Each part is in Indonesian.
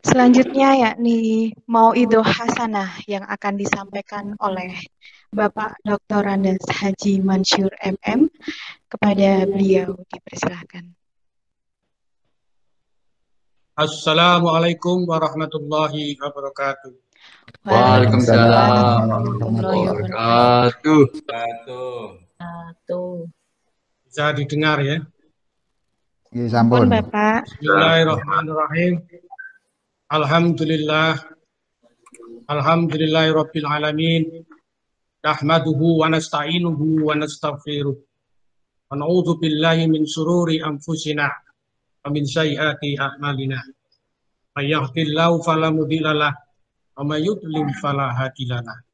Selanjutnya yakni Mauidul Hasanah yang akan disampaikan oleh Bapak Dr. Andes Haji Mansyur MM. Kepada beliau dipersilakan. Assalamualaikum warahmatullahi wabarakatuh. Waalaikumsalam warahmatullahi wabarakatuh. Bisa didengar ya? Sampun Bapak. Bismillahirrahmanirrahim. Alhamdulillahirabbil alamin. Nahmaduhu wa nasta'inuhu wa nastaghfiruh. Wa na'udzu billahi min syururi anfusina wa min sayyiati a'malina. May yahdihillahu fala mudilla lahu wa may yudlil fala hadiya lahu.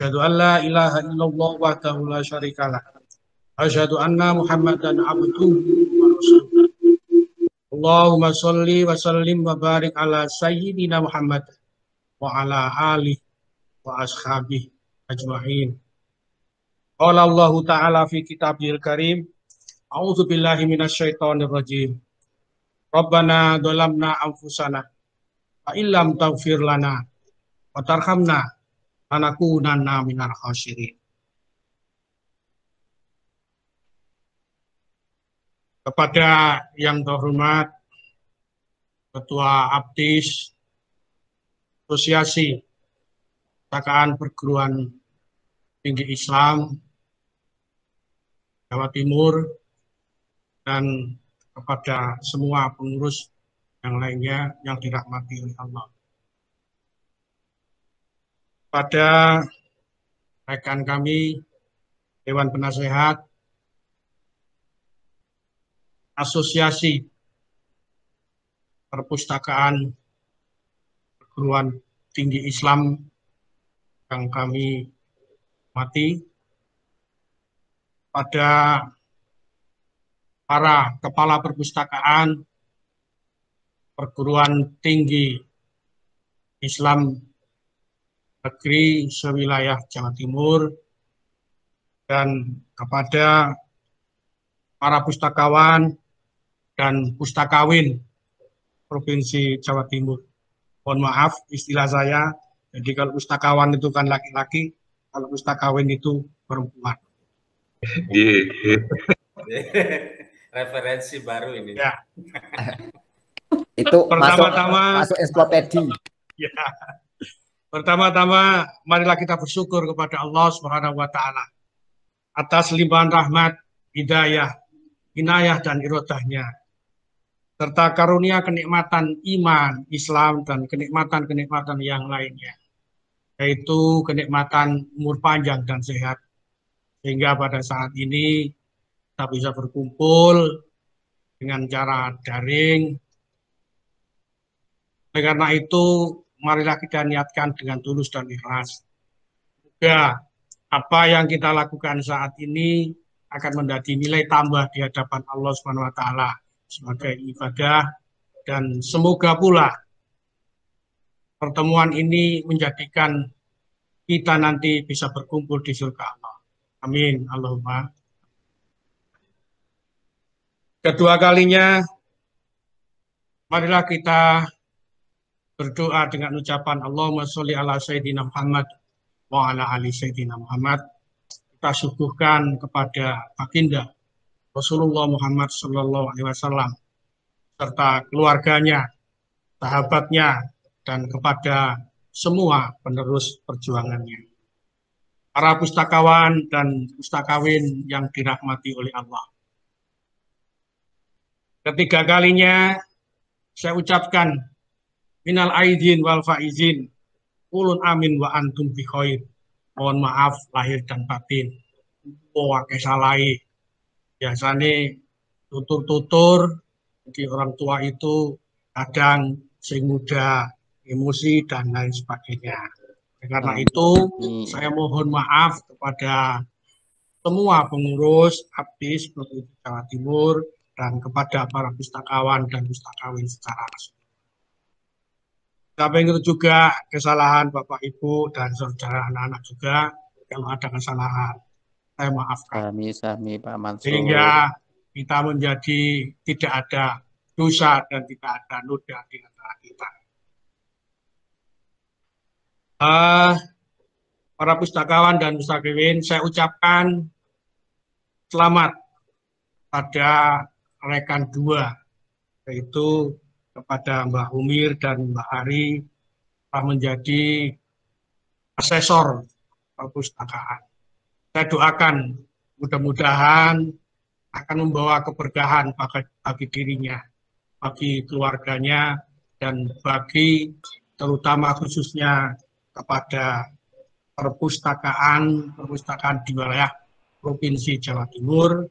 Asyhadu an la ilaha illallah wahdahu la syarika lahu. Asyhadu anna Muhammadan abduhu wa rasuluh. Allahumma sholli wa sallim wa barik ala sayyidina Muhammad wa ala alihi wa ashabihi ajma'in. Qala Allah Ta'ala fi kitabihil karim. A'udzu billahi minasyaitonir rajim. Rabbana dhalamna anfusana wa illam taghfir lana wa tarhamna lanakunanna minal khasirin. Kepada yang terhormat Ketua Aptis Asosiasi Perpustakaan Perguruan Tinggi Islam Jawa Timur dan kepada semua pengurus yang lainnya yang dirahmati oleh Allah. Pada rekan kami Dewan Penasehat Asosiasi Perpustakaan Perguruan Tinggi Islam yang kami hormati, pada para kepala perpustakaan perguruan tinggi Islam negeri sewilayah Jawa Timur, dan kepada para pustakawan dan pustakawin Provinsi Jawa Timur. Mohon maaf istilah saya, jadi kalau pustakawan itu kan laki-laki, kalau pustakawin itu perempuan. Referensi baru ini. Ya. Itu pertama-tama masuk ensiklopedia. Ya. Pertama-tama marilah kita bersyukur kepada Allah Subhanahu wa taala atas limpahan rahmat, hidayah, inayah dan irodahnya, serta karunia kenikmatan iman, Islam, dan kenikmatan-kenikmatan yang lainnya, yaitu kenikmatan umur panjang dan sehat, sehingga pada saat ini kita bisa berkumpul dengan cara daring. Oleh karena itu, marilah kita niatkan dengan tulus dan ikhlas. Semoga apa yang kita lakukan saat ini akan menjadi nilai tambah di hadapan Allah Subhanahu wa taala sebagai ibadah, dan semoga pula pertemuan ini menjadikan kita nanti bisa berkumpul di surga Allah. Amin. Allahumma. Kedua kalinya, marilah kita berdoa dengan ucapan Allahumma sholli ala sayyidina Muhammad wa ala ali sayyidina Muhammad. Kita suguhkan kepada baginda Rasulullah Muhammad sallallahu alaihi wasallam serta keluarganya, sahabatnya, dan kepada semua penerus perjuangannya. Para pustakawan dan pustakawin yang dirahmati oleh Allah. Ketiga kalinya saya ucapkan minal aidin wal faizin, ulun amin wa antum bi khair. Mohon maaf lahir dan batin. Wake salai. Biasanya tutur-tutur, jadi orang tua itu kadang sing muda, emosi dan lain sebagainya. Karena itu saya mohon maaf kepada semua pengurus Aptis Provinsi Jawa Timur dan kepada para pustakawan dan pustakawin secara langsung. Kami itu juga kesalahan Bapak Ibu dan saudara anak-anak juga, kalau ada kesalahan saya maafkan. Sami Pak Mansur. Sehingga kita menjadi tidak ada dosa dan tidak ada noda di antara kita. Ah, para pustakawan dan pustakawin, saya ucapkan selamat pada rekan dua, yaitu kepada Mbak Umir dan Mbak Ari telah menjadi asesor perpustakaan. Saya doakan mudah-mudahan akan membawa keberkahan bagi dirinya, bagi keluarganya, dan bagi terutama khususnya kepada perpustakaan di wilayah Provinsi Jawa Timur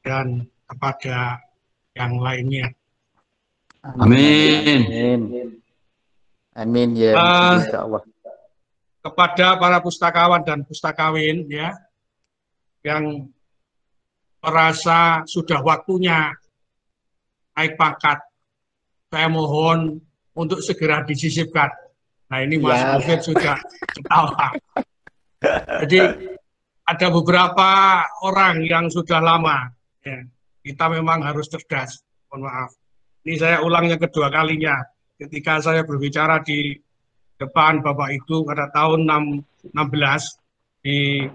dan kepada yang lainnya. Amin. Amin ya insyaallah. Kepada para pustakawan dan pustakawin ya yang merasa sudah waktunya naik pangkat, saya mohon untuk segera disisipkan. Nah ini Mas Mufid sudah ketawa. Jadi ada beberapa orang yang sudah lama, ya, kita memang harus cerdas. Mohon maaf. Ini saya ulang yang kedua kalinya. Ketika saya berbicara di depan Bapak Ibu pada tahun 16 di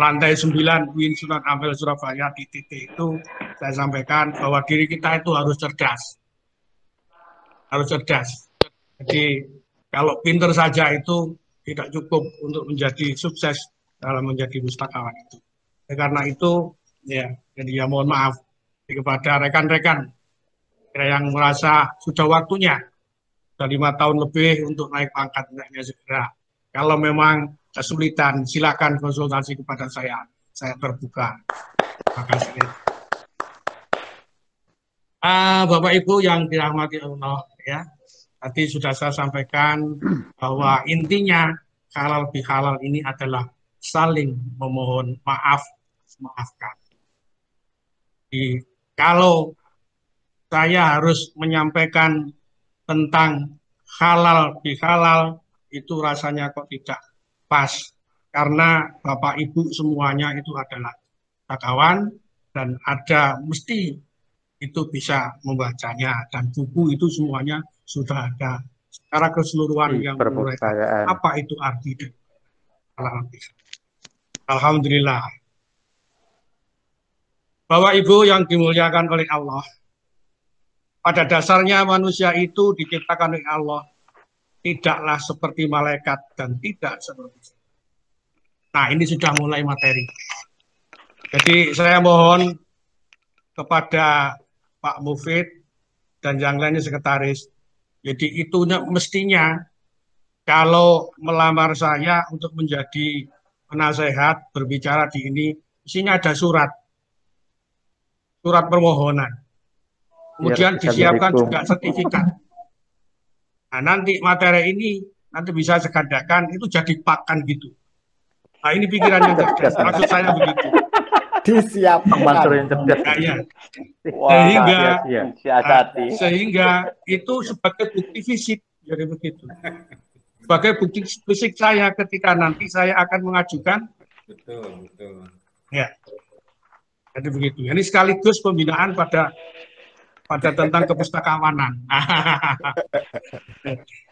lantai 9 UIN Sunan Ampel Surabaya di titik itu saya sampaikan bahwa diri kita itu harus cerdas. Harus cerdas. Jadi kalau pinter saja itu tidak cukup untuk menjadi sukses dalam menjadi pustakawan itu. Karena itu ya, jadi ya mohon maaf kepada rekan-rekan yang merasa sudah waktunya, sudah 5 tahun lebih untuk naik pangkat segera. Kalau memang kesulitan, silakan konsultasi kepada saya terbuka. Terima kasih. Bapak Ibu yang dirahmati Allah, ya, tadi sudah saya sampaikan bahwa intinya halal bihalal ini adalah saling memohon maaf, maafkan. Jadi, kalau saya harus menyampaikan tentang halal bihalal itu rasanya kok tidak pas karena Bapak Ibu semuanya itu adalah kawan dan ada mesti itu bisa membacanya dan buku itu semuanya sudah ada secara keseluruhan yang menguraikan apa itu arti halal bihalal. Alhamdulillah. Bapak Ibu yang dimuliakan oleh Allah, pada dasarnya manusia itu diciptakan oleh Allah tidaklah seperti malaikat dan tidak seperti. Nah, ini sudah mulai materi. Jadi saya mohon kepada Pak Mufid dan yang lainnya sekretaris. Jadi itu mestinya kalau melamar saya untuk menjadi penasehat berbicara di ini, mestinya ada surat permohonan. Kemudian disiapkan juga sertifikat. Nah, nanti materi ini nanti bisa segandakan itu jadi pakan gitu. Nah, ini pikiran yang cerdas. Maksud saya begitu. Disiapkan. Sehingga itu sebagai bukti fisik, jadi begitu. Sebagai bukti fisik saya ketika nanti saya akan mengajukan. Betul. Ya. Jadi begitu. Ini sekaligus pembinaan pada tentang kepustakawanan.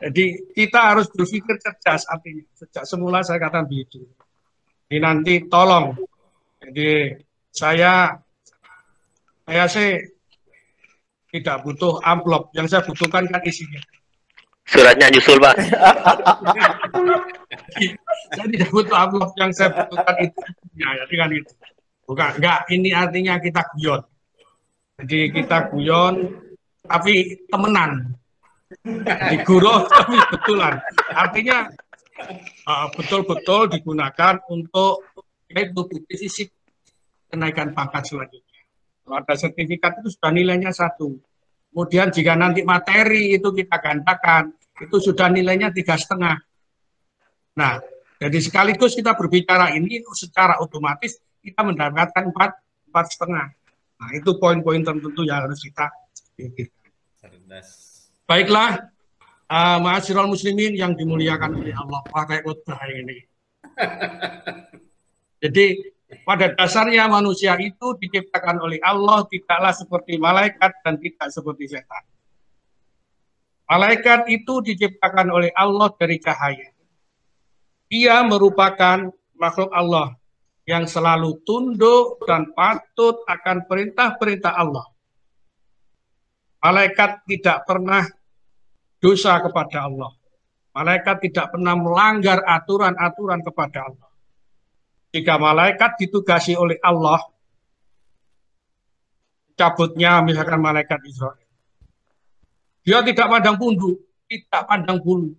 Jadi kita harus berpikir cerdas artinya. Sejak semula saya katakan begitu. Ini nanti tolong. Jadi saya sih tidak butuh amplop. Yang saya butuhkan kan isinya. Suratnya nyusul, Pak. Saya tidak butuh amplop. Yang saya butuhkan itu. Ya, jadi kan itu. Bukan, enggak. Ini artinya kita guyon. Jadi kita guyon, tapi temenan. Digurau, tapi betulan. Artinya betul-betul digunakan untuk itu bukti fisik kenaikan pangkat selanjutnya. Kalau ada sertifikat itu sudah nilainya 1. Kemudian jika nanti materi itu kita gandakan, itu sudah nilainya 3,5. Nah, jadi sekaligus kita berbicara ini secara otomatis kita mendapatkan 4,5. Nah, itu poin-poin tertentu yang harus kita pikirkan. Baiklah, ma'asyiral muslimin yang dimuliakan oleh Allah, pakai khutbah ini. Jadi, pada dasarnya manusia itu diciptakan oleh Allah tidaklah seperti malaikat dan tidak seperti setan. Malaikat itu diciptakan oleh Allah dari cahaya. Ia merupakan makhluk Allah yang selalu tunduk dan patuh akan perintah-perintah Allah. Malaikat tidak pernah dosa kepada Allah. Malaikat tidak pernah melanggar aturan-aturan kepada Allah. Jika malaikat ditugasi oleh Allah, cabutnya misalkan malaikat Israel, dia tidak pandang bulu, tidak pandang bulu.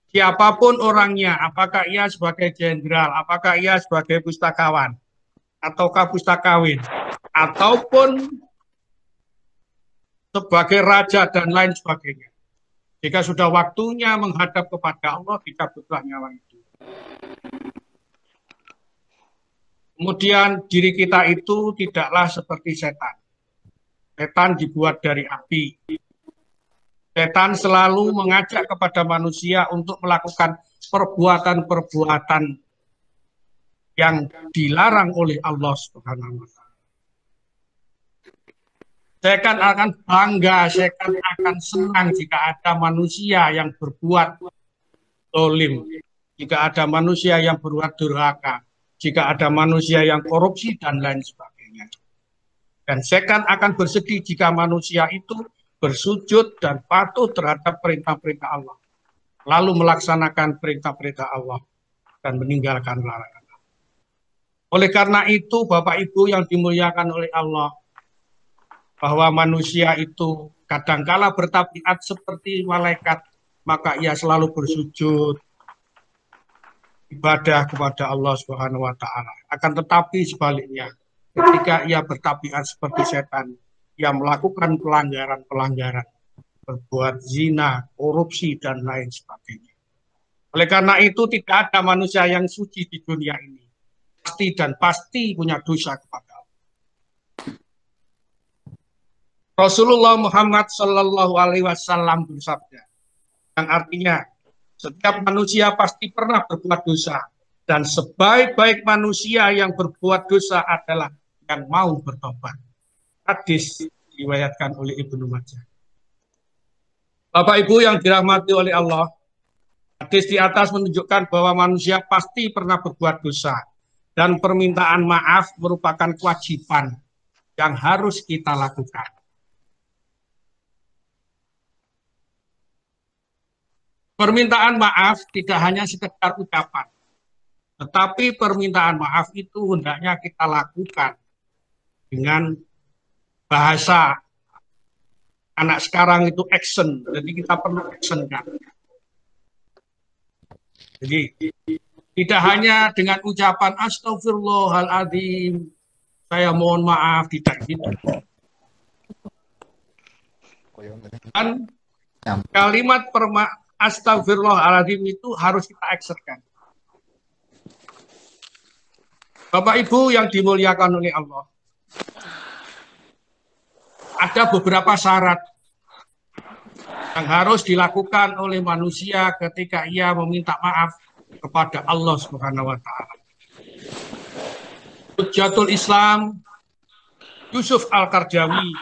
Siapapun orangnya, apakah ia sebagai jenderal, apakah ia sebagai pustakawan, ataukah pustakawin, ataupun sebagai raja dan lain sebagainya. Jika sudah waktunya menghadap kepada Allah, dicabutlah nyawa itu. Kemudian diri kita itu tidaklah seperti setan. Setan dibuat dari api. Setan selalu mengajak kepada manusia untuk melakukan perbuatan-perbuatan yang dilarang oleh Allah Subhanahu wa Ta'ala. Setan akan bangga, setan akan senang jika ada manusia yang berbuat zalim, jika ada manusia yang berbuat durhaka, jika ada manusia yang korupsi dan lain sebagainya. Dan setan akan bersedih jika manusia itu bersujud dan patuh terhadap perintah-perintah Allah, lalu melaksanakan perintah-perintah Allah dan meninggalkan larangan. Oleh karena itu, Bapak Ibu yang dimuliakan oleh Allah, bahwa manusia itu kadangkala bertabiat seperti malaikat, maka ia selalu bersujud, ibadah kepada Allah Subhanahu wa Ta'ala. Akan tetapi sebaliknya, ketika ia bertabiat seperti setan, ia melakukan pelanggaran-pelanggaran, berbuat zina, korupsi, dan lain sebagainya. Oleh karena itu, tidak ada manusia yang suci di dunia ini. Pasti dan pasti punya dosa kepada Allah. Rasulullah Muhammad Sallallahu Alaihi Wasallam bersabda, yang artinya setiap manusia pasti pernah berbuat dosa, dan sebaik-baik manusia yang berbuat dosa adalah yang mau bertobat. Hadis diriwayatkan oleh Ibnu Majah. Bapak Ibu yang dirahmati oleh Allah, hadis di atas menunjukkan bahwa manusia pasti pernah berbuat dosa, dan permintaan maaf merupakan kewajiban yang harus kita lakukan. Permintaan maaf tidak hanya sekedar ucapan, tetapi permintaan maaf itu hendaknya kita lakukan dengan bahasa anak sekarang itu action. Jadi kita perlu action kan. Jadi tidak hanya dengan ucapan astagfirullahaladzim, saya mohon maaf, tidak gitu. Dan kalimat astagfirullahaladzim itu harus kita actionkan. Bapak Ibu yang dimuliakan oleh Allah, ada beberapa syarat yang harus dilakukan oleh manusia ketika ia meminta maaf kepada Allah Subhanahu wa Ta'ala. Hujjatul Islam Yusuf Al-Qardawi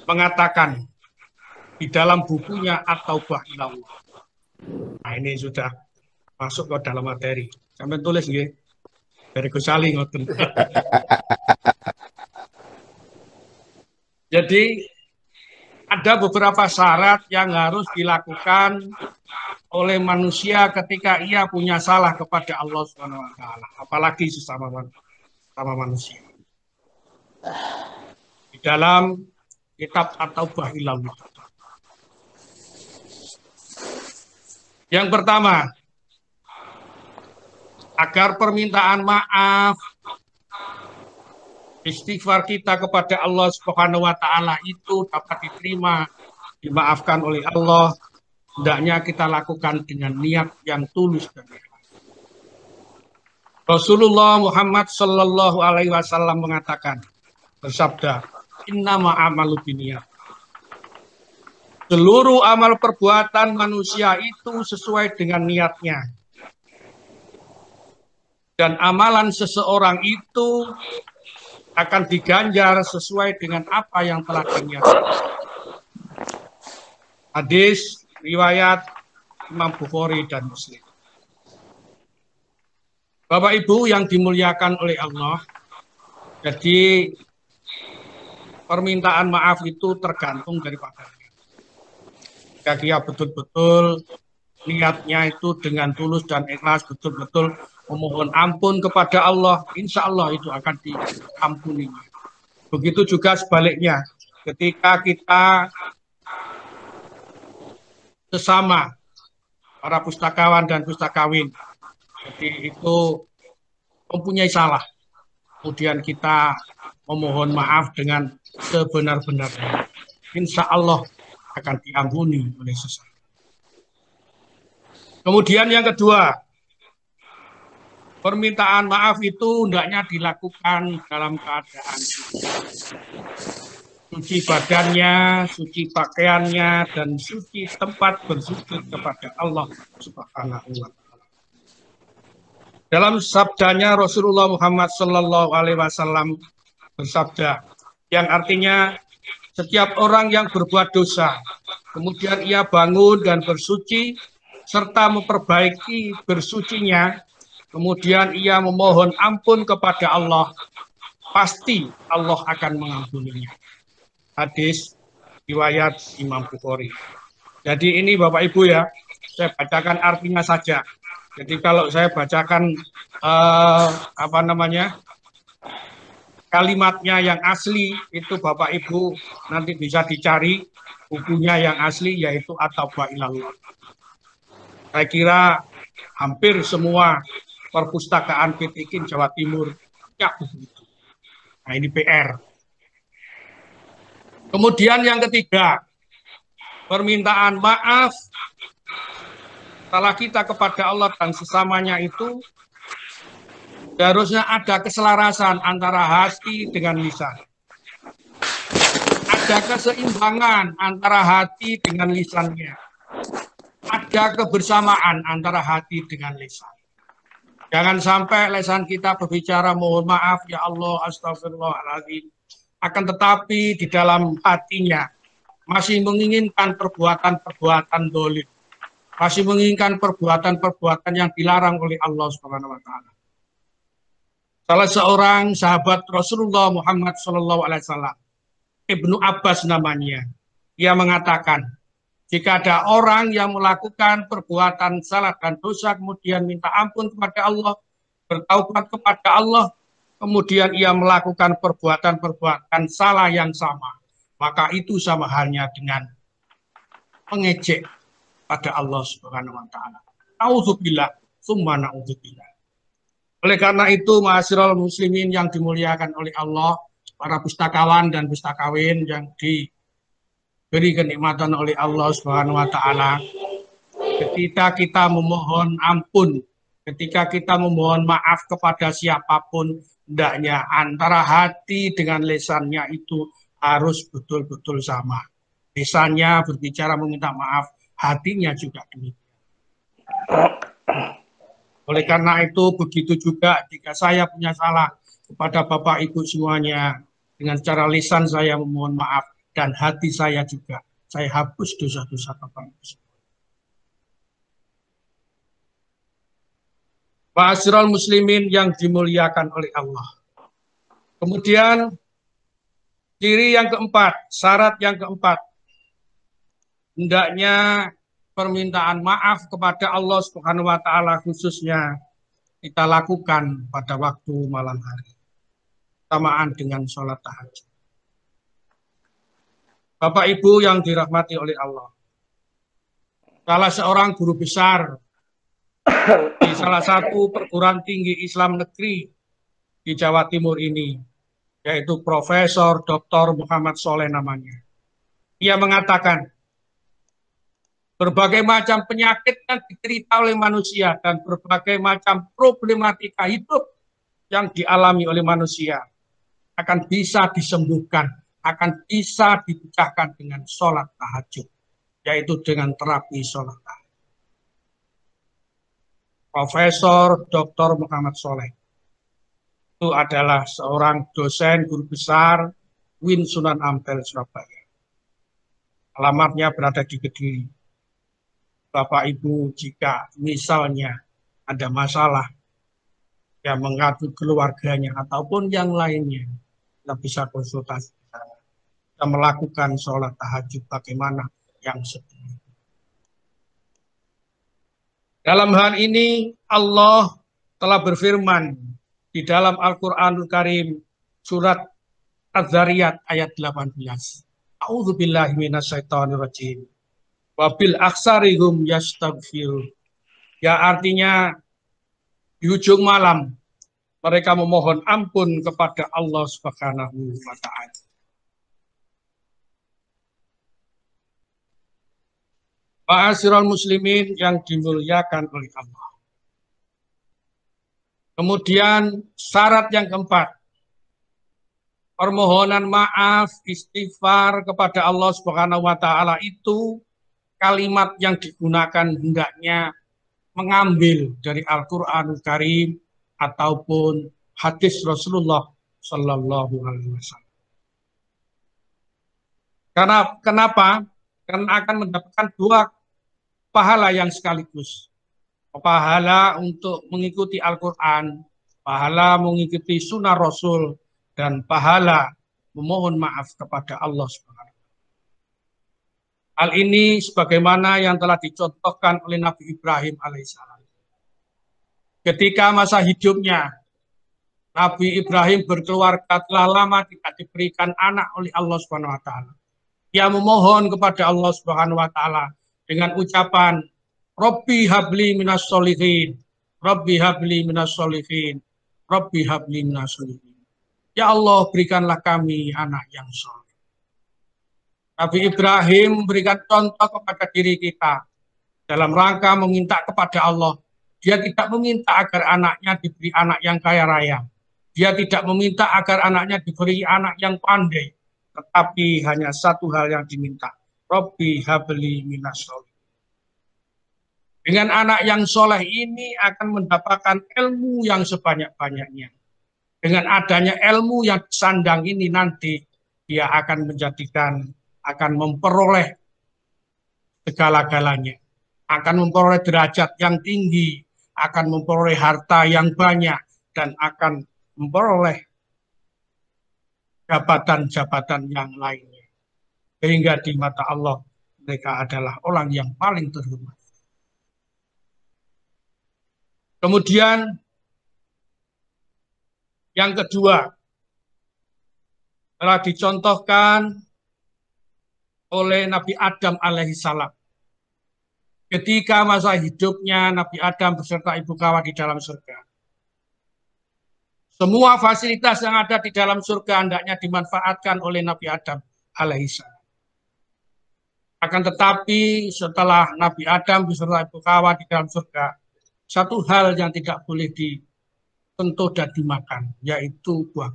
mengatakan di dalam bukunya At-Taubah Ilallah. Nah, ini sudah masuk ke dalam materi. Sampai tulis nggih. Dari Gusali ngoten. Jadi ada beberapa syarat yang harus dilakukan oleh manusia ketika ia punya salah kepada Allah Subhanahu wa Ta'ala, apalagi sesama manusia. Di dalam kitab At-Taubah Ilallah. Yang pertama, agar permintaan maaf, istighfar kita kepada Allah Subhanahu wa Ta'ala itu dapat diterima, dimaafkan oleh Allah, hendaknya kita lakukan dengan niat yang tulus dan ikhlas. Rasulullah Muhammad Sallallahu Alaihi Wasallam mengatakan, bersabda, innama amalu binniyat. Seluruh amal perbuatan manusia itu sesuai dengan niatnya. Dan amalan seseorang itu akan diganjar sesuai dengan apa yang telah diniatkan. Hadis riwayat Imam Bukhari dan Muslim. Bapak Ibu yang dimuliakan oleh Allah, jadi permintaan maaf itu tergantung daripada jika dia betul-betul niatnya itu dengan tulus dan ikhlas, betul-betul memohon ampun kepada Allah, insya Allah itu akan diampuni. Begitu juga sebaliknya, ketika kita sesama para pustakawan dan pustakawin, jadi itu mempunyai salah, kemudian kita memohon maaf dengan sebenar-benarnya, insya Allah akan diampuni oleh sesama. Kemudian yang kedua, permintaan maaf itu hendaknya dilakukan dalam keadaan suci badannya, suci pakaiannya, dan suci tempat bersujud kepada Allah Subhanahu wa Ta'ala. Dalam sabdanya Rasulullah Muhammad Sallallahu Alaihi Wasallam bersabda, yang artinya setiap orang yang berbuat dosa, kemudian ia bangun dan bersuci, serta memperbaiki bersucinya, kemudian ia memohon ampun kepada Allah, pasti Allah akan mengampuninya. Hadis riwayat Imam Bukhari. Jadi ini Bapak Ibu ya, saya bacakan artinya saja. Jadi kalau saya bacakan kalimatnya yang asli itu Bapak Ibu nanti bisa dicari bukunya yang asli yaitu At-Taubah Ilallah. Saya kira hampir semua perpustakaan Pitikin Jawa Timur ya begitu. Nah ini PR. Kemudian yang ketiga, permintaan maaf salah kita kepada Allah dan sesamanya itu harusnya ada keselarasan antara hati dengan lisan. Ada keseimbangan antara hati dengan lisannya. Ada kebersamaan antara hati dengan lisan. Jangan sampai lisan kita berbicara mohon maaf ya Allah, astagfirullahaladzim. Akan tetapi di dalam hatinya masih menginginkan perbuatan-perbuatan dolim. Masih menginginkan perbuatan-perbuatan yang dilarang oleh Allah Subhanahu wa Ta'ala. Salah seorang sahabat Rasulullah Muhammad SAW, Ibnu Abbas namanya, ia mengatakan, jika ada orang yang melakukan perbuatan salah dan dosa, kemudian minta ampun kepada Allah, bertaubat kepada Allah, kemudian ia melakukan perbuatan-perbuatan salah yang sama, maka itu sama halnya dengan mengejek pada Allah Subhanahu wa Ta'ala. Nauzubillah, summa nauzubillah. Oleh karena itu, ma'asyiral muslimin yang dimuliakan oleh Allah, para pustakawan dan pustakawin yang diberi kenikmatan oleh Allah Subhanahu wa Ta'ala, ketika kita memohon ampun, ketika kita memohon maaf kepada siapapun, hendaknya antara hati dengan lisannya itu harus betul-betul sama. Lisannya berbicara meminta maaf, hatinya juga demikian. Oleh karena itu, begitu juga jika saya punya salah kepada Bapak Ibu semuanya, dengan cara lisan saya memohon maaf, dan hati saya juga, saya hapus dosa-dosa Bapak Ibu. Ma'asyiral muslimin yang dimuliakan oleh Allah. Kemudian, ciri yang keempat, syarat yang keempat, hendaknya permintaan maaf kepada Allah Subhanahu wa Ta'ala khususnya kita lakukan pada waktu malam hari, bersamaan dengan sholat tahajud. Bapak Ibu yang dirahmati oleh Allah, salah seorang guru besar di salah satu perguruan tinggi Islam negeri di Jawa Timur ini, yaitu Profesor Dr. Muhammad Soleh namanya. Ia mengatakan, berbagai macam penyakit yang diderita oleh manusia dan berbagai macam problematika hidup yang dialami oleh manusia akan bisa disembuhkan, akan bisa dipecahkan dengan sholat tahajud, yaitu dengan terapi sholat tahajud. Profesor Dr. Muhammad Soleh itu adalah seorang dosen guru besar UIN Sunan Ampel Surabaya. Alamatnya berada di Kediri. Bapak Ibu jika misalnya ada masalah yang mengadu keluarganya ataupun yang lainnya, kita bisa konsultasi. Kita melakukan sholat tahajud bagaimana yang seperti. Dalam hal ini Allah telah berfirman di dalam Al-Qur'anul Karim surat Az-Zariyat ayat 18. A'udzubillahi minasyaitonirrajim. Wabil aksarihum yastaghfirun. Ya artinya di ujung malam mereka memohon ampun kepada Allah Subhanahu wa taala. Ma'asyiral muslimin yang dimuliakan oleh Allah. Kemudian syarat yang keempat, permohonan maaf, istighfar kepada Allah Subhanahu wa taala itu kalimat yang digunakan hendaknya mengambil dari Al-Qur'anul Karim ataupun hadis Rasulullah Shallallahu Alaihi Wasallam. Kenapa? Karena akan mendapatkan dua pahala yang sekaligus. Pahala untuk mengikuti Al-Quran, pahala mengikuti sunnah Rasul, dan pahala memohon maaf kepada Allah Subhanahu. Hal ini sebagaimana yang telah dicontohkan oleh Nabi Ibrahim alaihissalam. Ketika masa hidupnya, Nabi Ibrahim berkeluarga telah lama tidak diberikan anak oleh Allah Subhanahu wa taala. Dia memohon kepada Allah Subhanahu wa taala dengan ucapan Rabbi habli minas solihin, Rabbi habli minas solihin, Rabbi habli minas solihin. Ya Allah, berikanlah kami anak yang soleh. Nabi Ibrahim memberikan contoh kepada diri kita dalam rangka meminta kepada Allah. Dia tidak meminta agar anaknya diberi anak yang kaya raya. Dia tidak meminta agar anaknya diberi anak yang pandai. Tetapi hanya satu hal yang diminta. Rabbi habli minas soleh. Dengan anak yang soleh ini akan mendapatkan ilmu yang sebanyak-banyaknya. Dengan adanya ilmu yang sandang ini nanti dia akan memperoleh segala-galanya. Akan memperoleh derajat yang tinggi, akan memperoleh harta yang banyak, dan akan memperoleh jabatan-jabatan yang lainnya. Sehingga di mata Allah mereka adalah orang yang paling terhormat. Kemudian yang kedua telah dicontohkan oleh Nabi Adam alaihissalam. Ketika masa hidupnya Nabi Adam beserta ibu Hawa di dalam surga. Semua fasilitas yang ada di dalam surga hendaknya dimanfaatkan oleh Nabi Adam alaihissalam. Akan tetapi setelah Nabi Adam beserta ibu Hawa di dalam surga, satu hal yang tidak boleh disentuh dan dimakan, yaitu buah.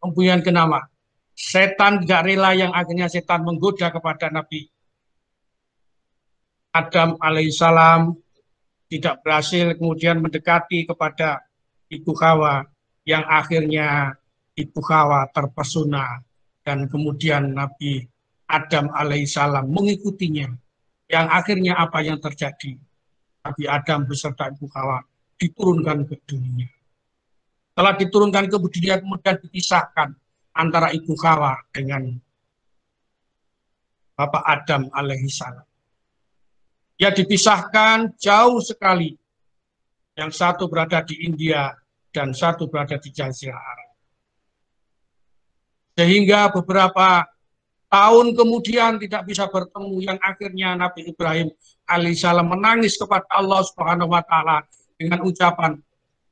Kemudian kenapa? Setan tidak rela yang akhirnya setan menggoda kepada Nabi Adam alaihissalam, tidak berhasil kemudian mendekati kepada ibu Hawa, yang akhirnya ibu Hawa terpesona dan kemudian Nabi Adam alaihissalam mengikutinya, yang akhirnya apa yang terjadi? Nabi Adam beserta ibu Hawa diturunkan ke dunia. Setelah diturunkan ke dunia kemudian dipisahkan antara ibu Hawa dengan Bapak Adam alaihissalam. Ya dipisahkan jauh sekali. Yang satu berada di India dan satu berada di Jazirah Arab. Sehingga beberapa tahun kemudian tidak bisa bertemu, yang akhirnya Nabi Ibrahim alaihissalam menangis kepada Allah Subhanahu wa taala dengan ucapan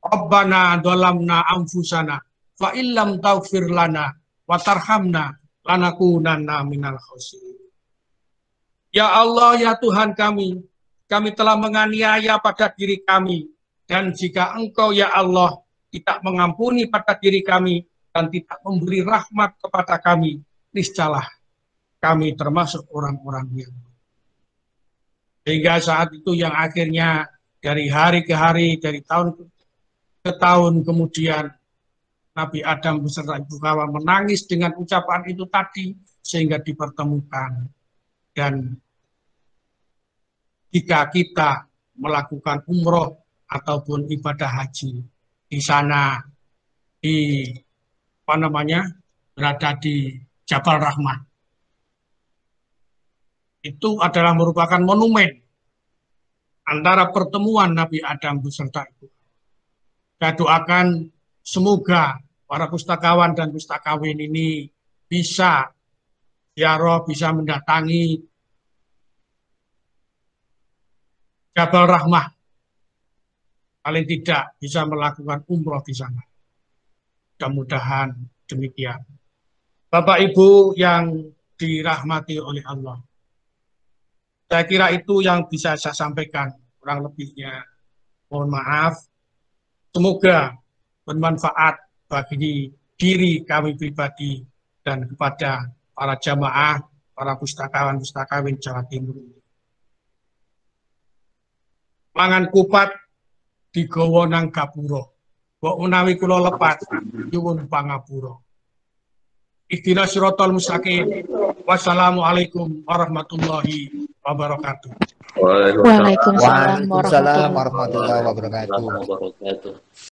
Rabbana dhalamna anfusana fa illam taghfir lana wa tarhamna lanakunanna minal khasirin. Ya Allah, ya Tuhan kami telah menganiaya pada diri kami, dan jika Engkau ya Allah tidak mengampuni pada diri kami dan tidak memberi rahmat kepada kami, niscalah kami termasuk orang-orang yang. Sehingga saat itu yang akhirnya dari hari ke hari, dari tahun ke tahun kemudian Nabi Adam beserta ibu Hawa menangis dengan ucapan itu tadi, sehingga dipertemukan. Dan jika kita melakukan umroh ataupun ibadah haji di sana, berada di Jabal Rahmah, itu adalah merupakan monumen antara pertemuan Nabi Adam beserta Ibu. Saya doakan semoga para pustakawan dan pustakawin ini bisa ziarah, bisa mendatangi Jabal Rahmah, paling tidak bisa melakukan umroh di sana. Mudah-mudahan demikian. Bapak Ibu yang dirahmati oleh Allah, saya kira itu yang bisa saya sampaikan. Kurang lebihnya mohon maaf. Semoga bermanfaat bagi diri kami pribadi dan kepada para jamaah, para pustakawan-pustakawin Jawa Timur. Mangan kupat digawa nang gapura, kok menawi kula lepat nyuwun pangapura. Ihdinas siratal mustaqim. Wassalamualaikum warahmatullahi wabarakatuh. Waalaikumsalam Waalaikumsalam warahmatullahi wabarakatuh.